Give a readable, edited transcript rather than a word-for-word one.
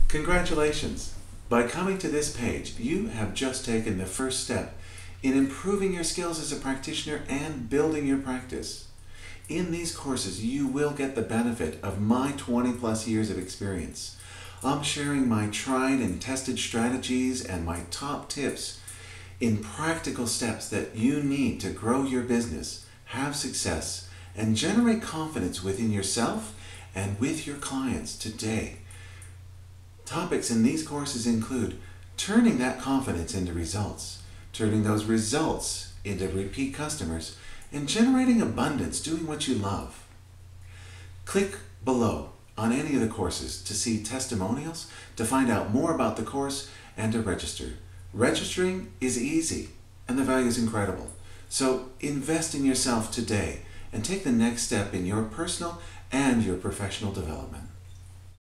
Congratulations! By coming to this page, you have just taken the first step in improving your skills as a practitioner and building your practice. In these courses, you will get the benefit of my 20 plus years of experience. I'm sharing my tried and tested strategies and my top tips in practical steps that you need to grow your business, have success, and generate confidence within yourself and with your clients today. Topics in these courses include turning that confidence into results, turning those results into repeat customers, and generating abundance doing what you love. Click below on any of the courses to see testimonials, to find out more about the course, and to register. Registering is easy and the value is incredible. So invest in yourself today and take the next step in your personal and your professional development.